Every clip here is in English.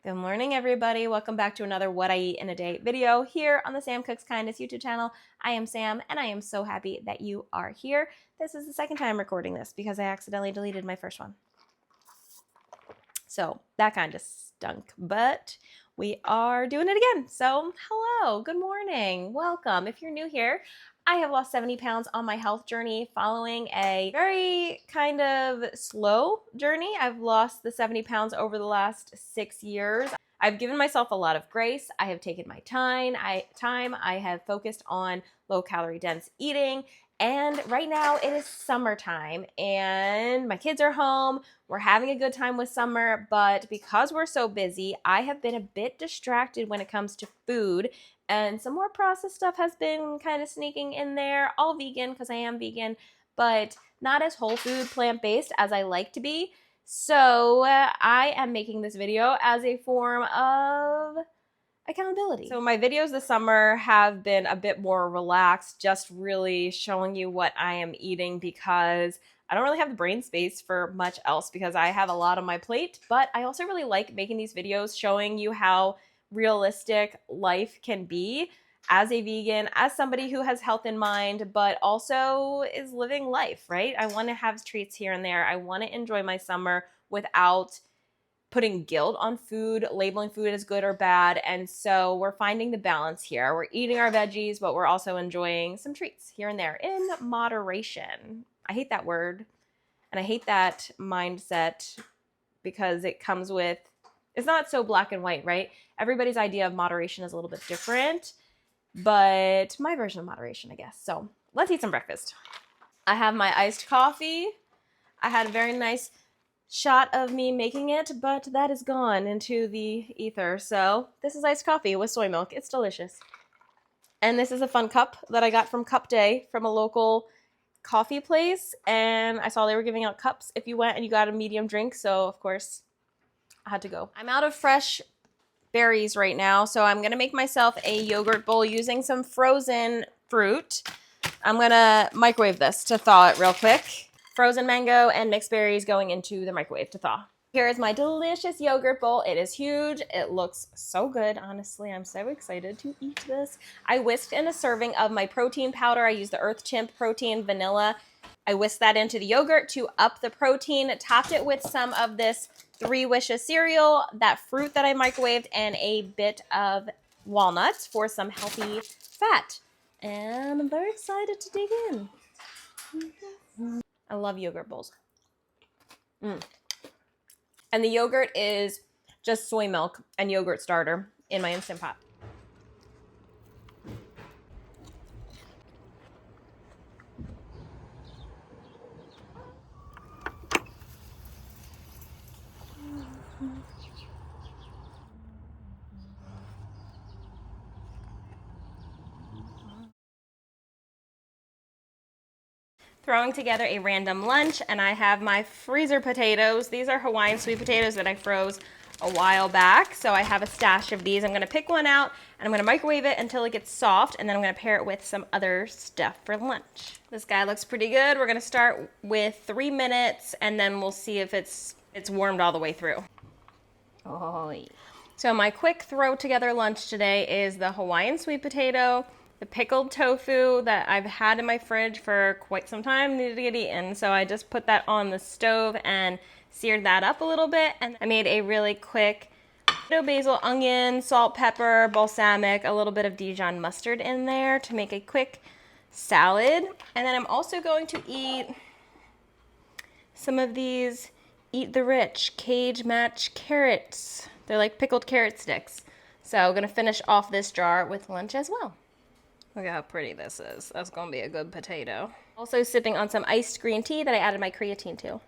Good morning, everybody. Welcome back to another What I Eat in a Day video here on the Sam Cooks Kindness YouTube channel. I am Sam, and I am so happy that you are here. This is the second time recording this because I accidentally deleted my first one. So that kind of stunk, but we are doing it again. So hello, good morning, welcome. If you're new here, I have lost 70 pounds on my health journey following a very kind of slow journey. I've lost the 70 pounds over the last 6 years. I've given myself a lot of grace. I have taken my time. I have focused on low calorie dense eating. And right now it is summertime and my kids are home. We're having a good time with summer, but because we're so busy, I have been a bit distracted when it comes to food. And some more processed stuff has been kind of sneaking in there, all vegan because I am vegan, but not as whole food, plant-based as I like to be. So I am making this video as a form of accountability. So my videos this summer have been a bit more relaxed, just really showing you what I am eating because I don't really have the brain space for much else because I have a lot on my plate, but I also really like making these videos showing you how realistic life can be as a vegan, as somebody who has health in mind, but also is living life, right? I want to have treats here and there. I want to enjoy my summer without putting guilt on food, labeling food as good or bad. And so we're finding the balance here. We're eating our veggies, but we're also enjoying some treats here and there in moderation. I hate that word. And I hate that mindset because it comes with, it's not so black and white, right? Everybody's idea of moderation is a little bit different, but my version of moderation, I guess. So let's eat some breakfast. I have my iced coffee. I had a very nice shot of me making it, but that is gone into the ether. So this is iced coffee with soy milk. It's delicious. And this is a fun cup that I got from Cup Day from a local coffee place. And I saw they were giving out cups if you went and you got a medium drink. So of course I had to go. I'm out of fresh berries right now. So I'm going to make myself a yogurt bowl using some frozen fruit. I'm going to microwave this to thaw it real quick. Frozen mango and mixed berries going into the microwave to thaw. Here is my delicious yogurt bowl. It is huge. It looks so good. Honestly, I'm so excited to eat this. I whisked in a serving of my protein powder. I used the Earth Chimp protein vanilla. I whisked that into the yogurt to up the protein, topped it with some of this 3 Wishes cereal, that fruit that I microwaved, and a bit of walnuts for some healthy fat. And I'm very excited to dig in. I love yogurt bowls. And the yogurt is just soy milk and yogurt starter in my Instant Pot. Throwing together a random lunch, and I have my freezer potatoes. These are Hawaiian sweet potatoes that I froze a while back, so I have a stash of these. I'm gonna pick one out and I'm gonna microwave it until it gets soft, and then I'm gonna pair it with some other stuff for lunch. This guy looks pretty good. We're gonna start with 3 minutes and then we'll see if it's warmed all the way through. Oh, yeah. So my quick throw together lunch today is the Hawaiian sweet potato, the pickled tofu that I've had in my fridge for quite some time, needed to get eaten. So I just put that on the stove and seared that up a little bit. And I made a really quick potato, basil, onion, salt, pepper, balsamic, a little bit of Dijon mustard in there to make a quick salad. And then I'm also going to eat some of these Eat the Rich Cage Match carrots. They're like pickled carrot sticks. So I'm gonna finish off this jar with lunch as well. Look at how pretty this is. That's gonna be a good potato. Also sipping on some iced green tea that I added my creatine to.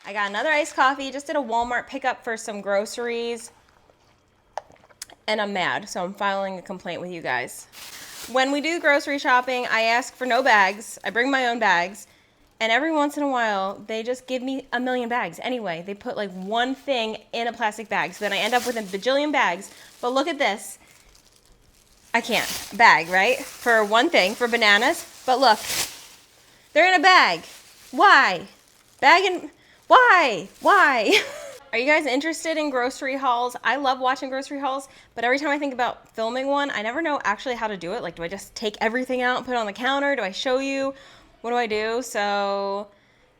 I got another iced coffee, just did a Walmart pickup for some groceries. And I'm mad, so I'm filing a complaint with you guys. When we do grocery shopping, I ask for no bags. I bring my own bags. And every once in a while, they just give me a million bags. Anyway, they put like one thing in a plastic bag. So then I end up with a bajillion bags. But look at this. I can't. Bag, right? For one thing, for bananas. But look, they're in a bag. Why? Bagging, why? Why? Are you guys interested in grocery hauls? I love watching grocery hauls, but every time I think about filming one, I never know actually how to do it. Like, do I just take everything out and put it on the counter? Do I show you? What do I do? So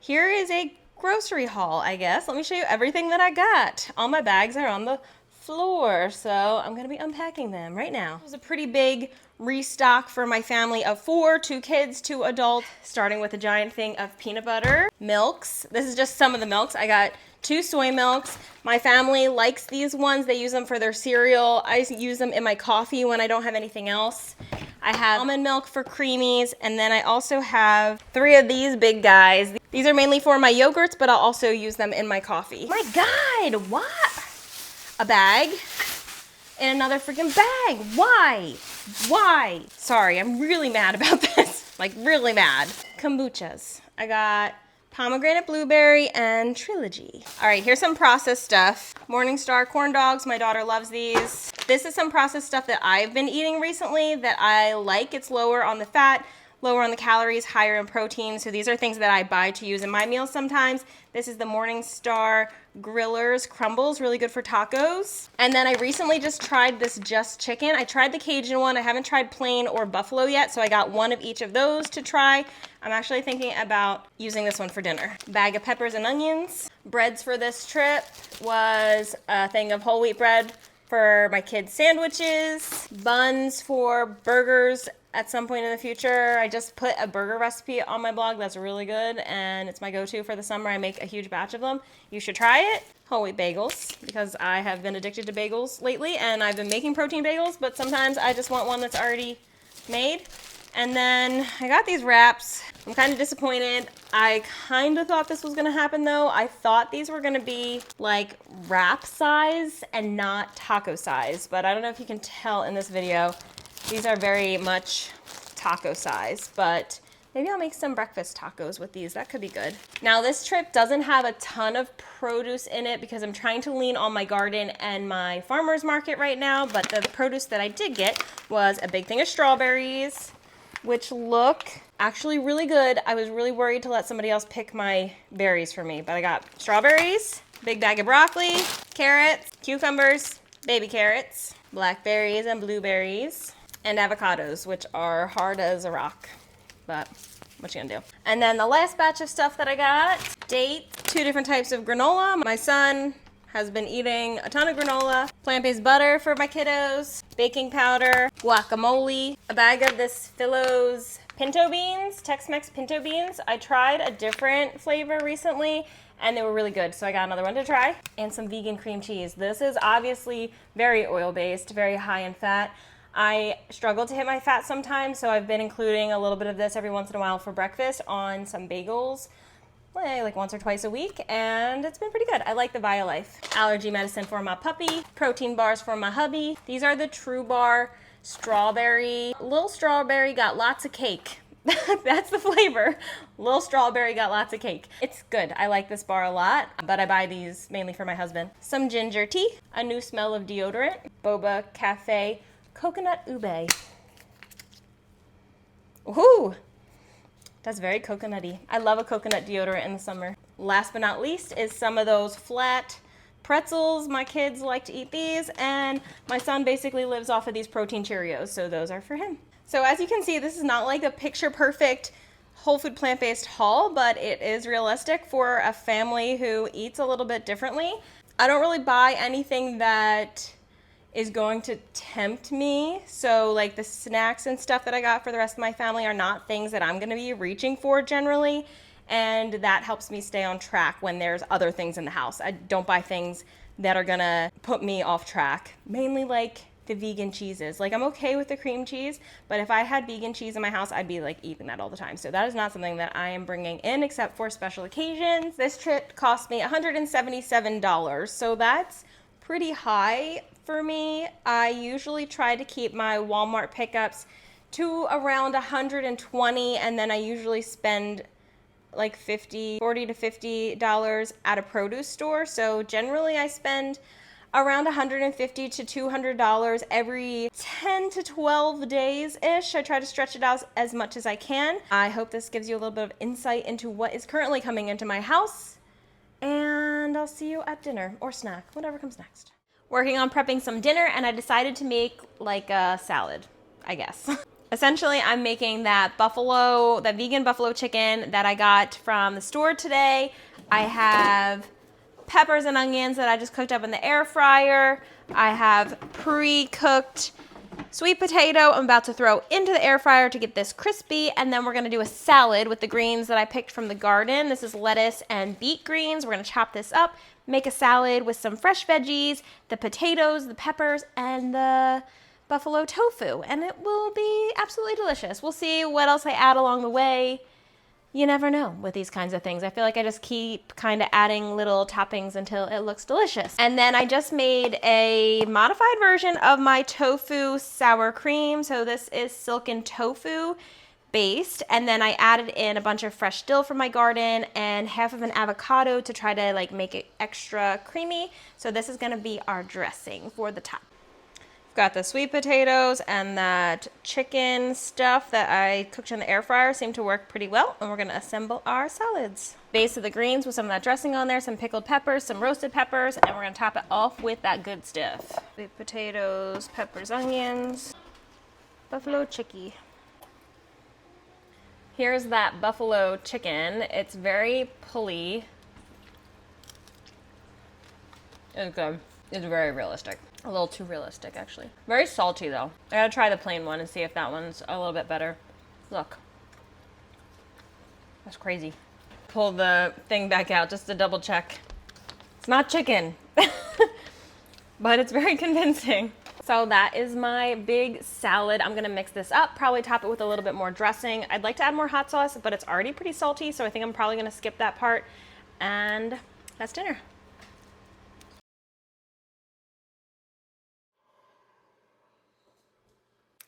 here is a grocery haul, I guess. Let me show you everything that I got. All my bags are on the floor, so I'm gonna be unpacking them right now. It was a pretty big restock for my family of 4, 2 kids, 2 adults, starting with a giant thing of peanut butter. Milks, this is just some of the milks. I got 2 soy milks. My family likes these ones. They use them for their cereal. I use them in my coffee when I don't have anything else. I have almond milk for creamies, and then I also have 3 of these big guys. These are mainly for my yogurts, but I'll also use them in my coffee. My God, what? A bag and another freaking bag. Why? Why? Sorry, I'm really mad about this. Like, really mad. Kombuchas. I got pomegranate blueberry and trilogy. All right, here's some processed stuff. Morningstar corn dogs. My daughter loves these. This is some processed stuff that I've been eating recently that I like. It's lower on the fat, lower on the calories, higher in protein. So these are things that I buy to use in my meals sometimes. This is the Morningstar Grillers Crumbles, really good for tacos. And then I recently just tried this Just Chicken. I tried the Cajun one. I haven't tried plain or buffalo yet, so I got one of each of those to try. I'm actually thinking about using this one for dinner. Bag of peppers and onions. Breads for this trip was a thing of whole wheat bread for my kids' sandwiches. Buns for burgers at some point in the future. I just put a burger recipe on my blog that's really good, and it's my go-to for the summer. I make a huge batch of them. You should try it. Whole wheat bagels, because I have been addicted to bagels lately, and I've been making protein bagels, but sometimes I just want one that's already made. And then I got these wraps. I'm kind of disappointed. I kind of thought this was gonna happen though. I thought these were gonna be like wrap size and not taco size, but I don't know if you can tell in this video. These are very much taco size, but maybe I'll make some breakfast tacos with these. That could be good. Now this trip doesn't have a ton of produce in it because I'm trying to lean on my garden and my farmer's market right now, but the produce that I did get was a big thing of strawberries, which look actually really good. I was really worried to let somebody else pick my berries for me, but I got strawberries, big bag of broccoli, carrots, cucumbers, baby carrots, blackberries and blueberries, and avocados, which are hard as a rock, but what you gonna do? And then the last batch of stuff that I got, dates, 2 different types of granola. My son has been eating a ton of granola, plant-based butter for my kiddos, baking powder, guacamole, a bag of this Philo's pinto beans, Tex-Mex pinto beans. I tried a different flavor recently and they were really good, so I got another one to try, and some vegan cream cheese. This is obviously very oil-based, very high in fat. I struggle to hit my fat sometimes, so I've been including a little bit of this every once in a while for breakfast on some bagels, like once or twice a week, and it's been pretty good. I like the BioLife. Allergy medicine for my puppy, protein bars for my hubby. These are the True Bar strawberry. Little strawberry got lots of cake. That's the flavor. Little strawberry got lots of cake. It's good. I like this bar a lot, but I buy these mainly for my husband. Some ginger tea, a new smell of deodorant, Boba Cafe Coconut Ube. Ooh. That's very coconutty. I love a coconut deodorant in the summer. Last but not least is some of those flat pretzels. My kids like to eat these, and my son basically lives off of these protein Cheerios, so those are for him. So as you can see, this is not like a picture perfect whole food plant-based haul, but it is realistic for a family who eats a little bit differently. I don't really buy anything that is going to tempt me. So like the snacks and stuff that I got for the rest of my family are not things that I'm gonna be reaching for generally. And that helps me stay on track when there's other things in the house. I don't buy things that are gonna put me off track. Mainly like the vegan cheeses. Like I'm okay with the cream cheese, but if I had vegan cheese in my house, I'd be like eating that all the time. So that is not something that I am bringing in except for special occasions. This trip cost me $177. So that's pretty high for me. I usually try to keep my Walmart pickups to around 120, and then I usually spend like $40 to $50 at a produce store. So generally I spend around $150 to $200 every 10 to 12 days-ish. I try to stretch it out as much as I can. I hope this gives you a little bit of insight into what is currently coming into my house. And I'll see you at dinner or snack, whatever comes next. Working on prepping some dinner, and I decided to make like a salad, I guess. Essentially, I'm making that vegan buffalo chicken that I got from the store today. I have peppers and onions that I just cooked up in the air fryer. I have pre-cooked sweet potato I'm about to throw into the air fryer to get this crispy, and then we're gonna do a salad with the greens that I picked from the garden. This is lettuce and beet greens. We're gonna chop this up, make a salad with some fresh veggies, the potatoes, the peppers, and the buffalo tofu, and it will be absolutely delicious. We'll see what else I add along the way. You never know with these kinds of things. I feel like I just keep kind of adding little toppings until it looks delicious. And then I just made a modified version of my tofu sour cream. So this is silken tofu based. And then I added in a bunch of fresh dill from my garden and half of an avocado to try to like make it extra creamy. So this is gonna be our dressing for the top. Got the sweet potatoes and that chicken stuff that I cooked in the air fryer seemed to work pretty well, and we're gonna assemble our salads. Base of the greens with some of that dressing on there, some pickled peppers, some roasted peppers, and we're gonna top it off with that good stuff. Sweet potatoes, peppers, onions, buffalo chicky. Here's that buffalo chicken. It's very pulley. It's good. It's very realistic. A little too realistic, actually. Very salty, though. I gotta try the plain one and see if that one's a little bit better. Look. That's crazy. Pull the thing back out just to double check. It's not chicken. But it's very convincing. So that is my big salad. I'm gonna mix this up, probably top it with a little bit more dressing. I'd like to add more hot sauce, but it's already pretty salty, so I think I'm probably gonna skip that part. And that's dinner.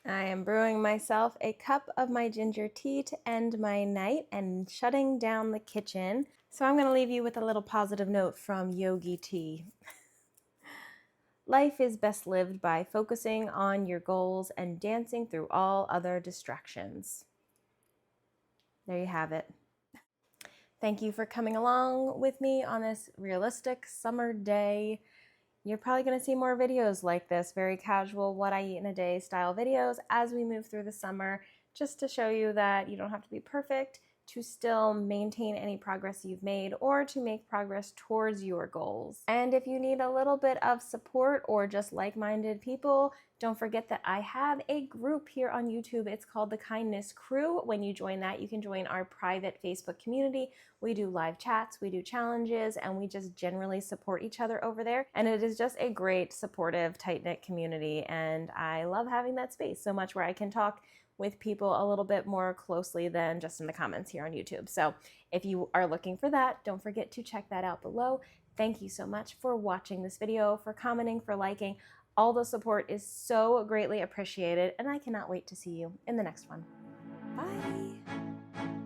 I am brewing myself a cup of my ginger tea to end my night and shutting down the kitchen. So I'm going to leave you with a little positive note from Yogi Tea. Life is best lived by focusing on your goals and dancing through all other distractions. There you have it. Thank you for coming along with me on this realistic summer day. You're probably going to see more videos like this, very casual, what I eat in a day style videos as we move through the summer, just to show you that you don't have to be perfect to still maintain any progress you've made or to make progress towards your goals. And if you need a little bit of support or just like-minded people, don't forget that I have a group here on YouTube. It's called The Kindness Crew. When you join that, you can join our private Facebook community. We do live chats, we do challenges, and we just generally support each other over there. And it is just a great, supportive, tight-knit community. And I love having that space so much where I can talk with people a little bit more closely than just in the comments here on YouTube. So if you are looking for that, don't forget to check that out below. Thank you so much for watching this video, for commenting, for liking. All the support is so greatly appreciated, and I cannot wait to see you in the next one. Bye.